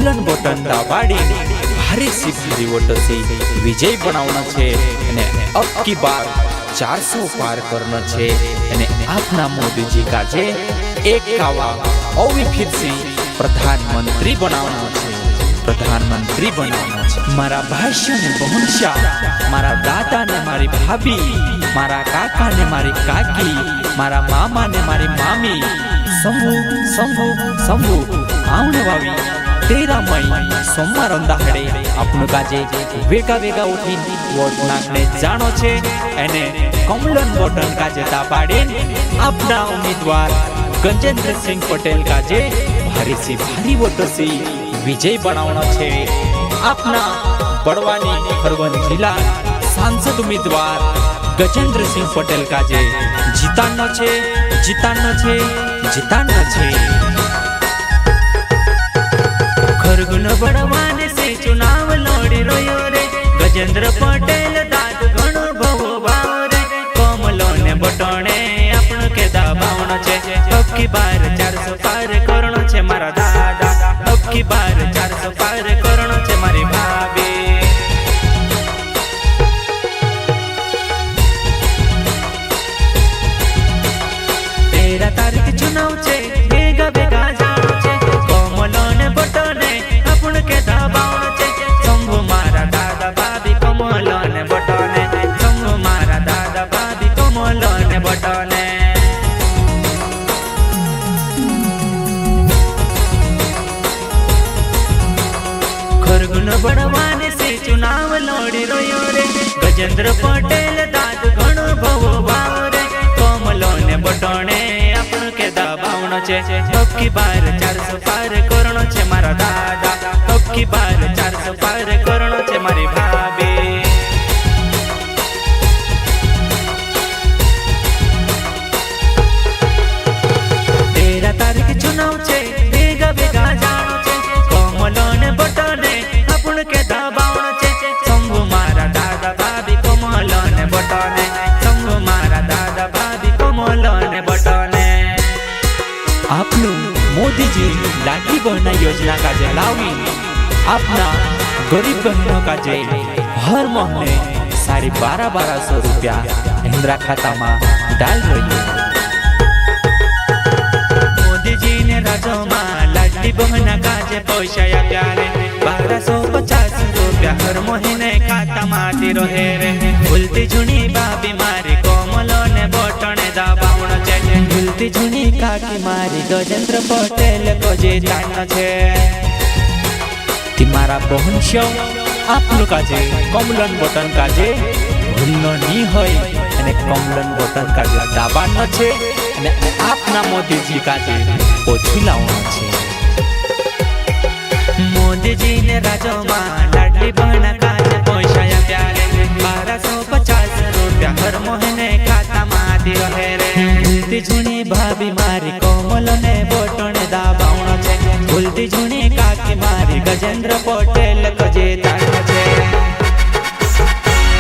कॉमलन button दाबाड़ी भारी सी भारी vote से विजय बनावना छे અને अब की बार 400 पार करना छे અને આપના मोदी जी का जे एक कावा और फिर से प्रधानमंत्री बनावना छे प्रधानमंत्री बनावना छे। मारा भाष्य ने बहनशा मारा दादा ने मारी भाभी मारा काका ने मारी काकी मारा मामा ने मारी मामी शंभू शंभू शंभू आवने वावी 13 मई सोमवार दाड़े आपनु काजे वेगा वेगा उठी वोट नाखने जाणो छे अने कॉमलन बटन काजे दाबाड़ी आपना उम्मीदवार गजेंद्र सिंह पटेल काजे भारी सी भारी वोट से विजय बनावना छे। आपना बड़वानी खरवन जिला सांसद उम्मीदवार गजेंद्र सिंह पटेल काजे जीतानो छे जीतानो छे जीतानो छे। खरगुन बड़वाने से चुनाव लड़ी रह्यो रे गजेंद्र पटेल दाद घणो भवो भाव रे कमलो ने बटोणे आपन के दबावनो छे। अब की बार 400 पार करणो छे मारा दादा अब की बार 400 पार करणो छे मारी भाभी। 13 तारीख चुनाव छे बेगा बेगा जाणो छे कमलो ने बटोणे आपन के दबावनो छे। शंभू मारा दादा भाभी कमलो ने बटोणे शंभू मारा दादा भाभी कमलो ने बटोणे। खरगुन बड़वाने से चुनाव लड़ी रह्यो रे गजेंद्र पटेल दाद घणो भवो भाव रे कमलो ने बटोणे आपन के दबावनो छे। अब की बार 400 पार करणो छे मारा दादा अब की बार 400 पार करणो छे मारी भाभी। 13 तारीख चुनाव छे बेगा बेगा जाणो छे कमलो ने बटोणे आपन के दबावनो छे। शंभू मारा दादा भाभी कमलो ने बटोणे शंभू मारा दादा भाभी कमलो ने बटोणे। आपनु मोदी जी लाडली बहन योजना का जे लावी आपना गरीब बहनों का जे हर महीने 12,500 रुपया इंदिरा खाता में डाल रही है। मोदी जी ने राजो में लाडली बहन का जे पैसा आप्या रे 1250 रुपया हर महीने खाता में रहे रे। भूलती जुनी भाभी मारी कमलो ने बटोणे दबावनो छे भूलती जुनी काकी मारी गजेंद्र पटेल को जीतानो छे। मारा बहन शो आपनु काजे कॉमलन बटन काजे भूलनो नी होय अने कॉमलन बटन काजे दबावनो छे अने आपना मोदी जी काजे ओछू लावनो छे। मोदी जी ने राजो में लाडली बहन काजे पैसा आप्या रे 1250 रुपया हर महीने खाता में रहे रे। भूलती जुनी भाभी मारी कमलो ने बटोणे दबावनो छे भूलती जुनी काकी मारी गजेंद्र पटेल को जीतानो छे।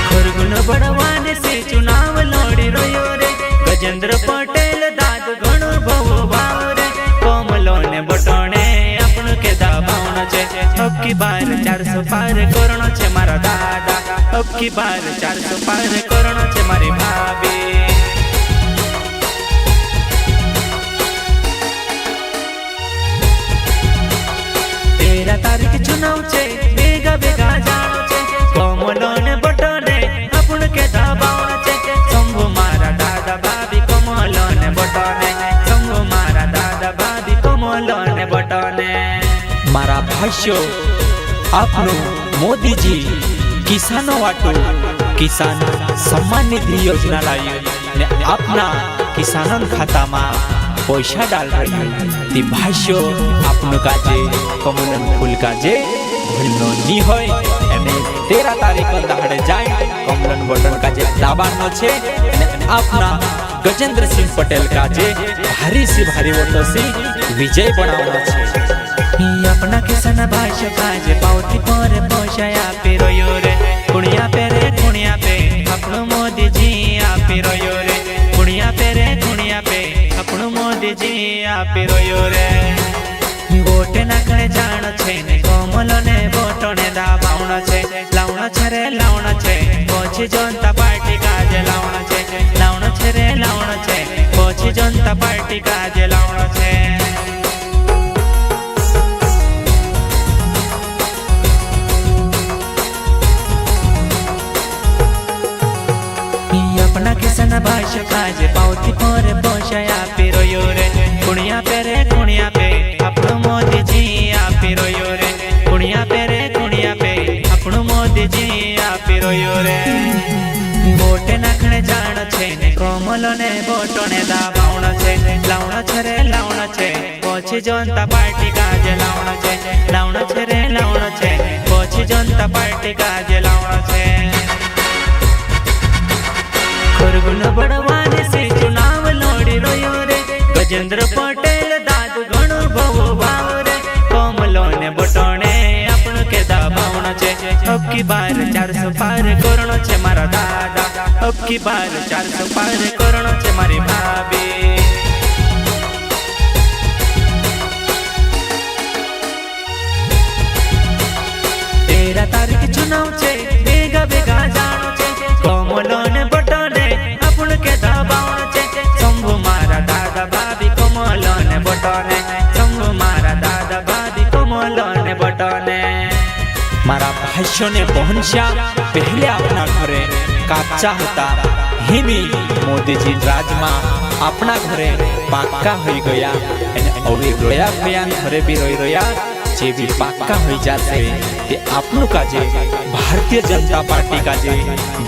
खरगुन बड़वाने से चुनाव लड़ी रह्यो रे गजेंद्र पटेल दाद घणो भवो भाव रे कमलो ने बटोणे आपन के दबावनो छे। अब की बार 400 पार करणो छे मारा दादा अब की बार 400 पार करणो छे मारी भाभी। 13 तारीख चुनाव छे बेगा बेगा जाणो छे कमलो ने बटोणे आपन के दबावनो छे। शंभू मारा दादा भाभी कमलो ने बटोणे शंभू मारा दादा भाभी कमलो ने बटोणे। मारा भाष्यो आपनु मोदी जी किसानो वाटो किसान सम्मान निधि योजना लाई ने अपना किसानों खाता में पैसा डाल रही ती भाष्यो आपनु काजे कमलन फूल काजे भूलनो नी होय अने 13 तारीख दाड़े जाय कमलन बटन काजे दबावनो छे अने अपना गजेंद्र सिंह पटेल काजे भारी सी भारी वोटों से विजय बनावनो छे। अपना किसान भाष्य काजे पावती पर पैसा आपी रह्यो रे कुणिया पे अपनो मोदी जी आपी रह्यो रे कुणिया पे मोदी जी आपी रह्यो रे। वोट नाखणे जाण छे ने कोमलो ने बोटो ने दाबावणो छे लावणो छे रे लावणो छे पोछी जनता पार्टी काजे लावणो छे रे लावणो छे पोछी जनता पार्टी काजे लावणो छे। अपना किसान भाषा काजे पावती पर पोषाया पीरो रे कुणिया पे अपनो मोदी जी आपीरो रे कुणिया पे अपनो मोदी जी आपीरो रे। वोटे नाखणे जाणो छे ने कोमलो ने बोटो ने दाबावणो छे लावणो छे रे लावणो छे पोछी जनता पार्टी काजे लावणो छे रे लावणो छे पोछी जनता पार्टी काजे लावणो छे। खरगुन बड़वाने से चुनाव लड़ी रह्यो रे गजेंद्र पटेल दादू घणो भवो भाव रे कोमलो ने बटोने अपनो के दाबावणो छे अब की बार 400 पार करणो छे मारा दादा अब की बार 400 पार करणो छे मारी भाभी। 13 तारीख चुनाव छे बेगा बेगा जाणो छे कोमलो ने बटोने अपनो के दाबावणो छे शंभू मारा दादा भाभी कोमलो ने बटोने शंभू मारा दादा भाभी कोमलो ने बटोने। मारा भाईओ ने पहुंचा पहले अपना घरे काचा होता हिमी मोदी जी राज में अपना घरे पाक्का हो गया अवे रोया गया घरे भी रोई रोया जे भी पाक्का हो जाते ते आपनु काजे भारतीय जनता पार्टी काजे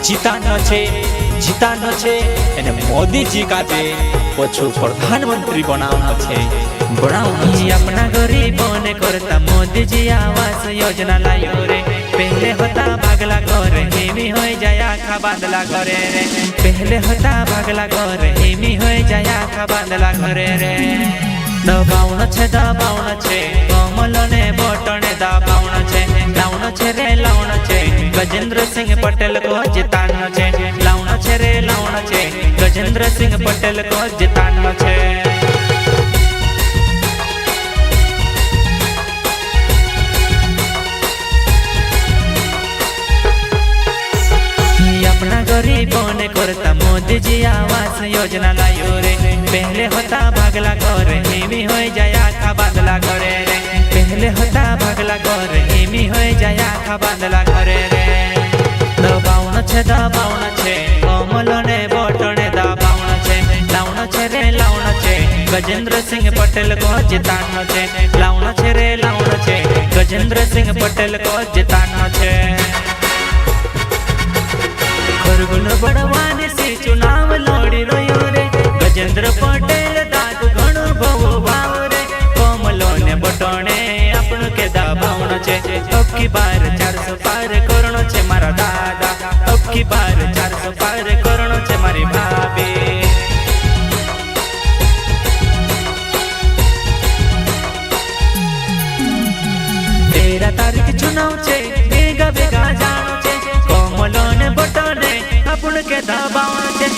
जीतानो छे एने मोदी जी काजे पछो प्रधानमंत्री बनावनो छे अपना गरीबों करता मोदी जी आवास योजना लायो रे पहले होता भागला घर हिमी हो जाए आखा बांधला घरे रे पहले होता भागला घर हिमी हो जाए आखा बांधला घरे रे। दबावणो छे कोमलो ने बोटो ने दाबावणो छे लावणो छे रे लावणो छे गजेंद्र सिंह पटेल को जितानो छे लावणो छे रे लावणो छे गजेंद्र सिंह पटेल को जितानो छे। अपना गरीबों ने करता मोदी जी आवास योजना लायो रे पहले होता भागला घर हिमी हो जाए आखा बांधला घरे रे पहले होता भागला घर हिमी हो जाए आखा बांधला घरे रे। दबावणो छे कोमलो ने बोटो ने दाबावणो छे लावणो छे रे लावणो छे गजेंद्र सिंह पटेल को जितानो छे लावणो छे रे लावणो छे गजेंद्र सिंह पटेल को जितानो छे। खरगुन बड़वाने से चुनाव लड़ी रह्यो रे गजेंद्र पटेल दादू घणो भवो भाव रे कोमलो ने बटोने अपनो के दाबावणो छे अब की बार 400 पार करणो छे मारा दादा अब की बार 400 पार करणो छे मारी भाभी। 13 तारीख चुनाव छे बेगा बेगा जाणो छे कोमलो ने बटोने अपनो के दाबावणो छे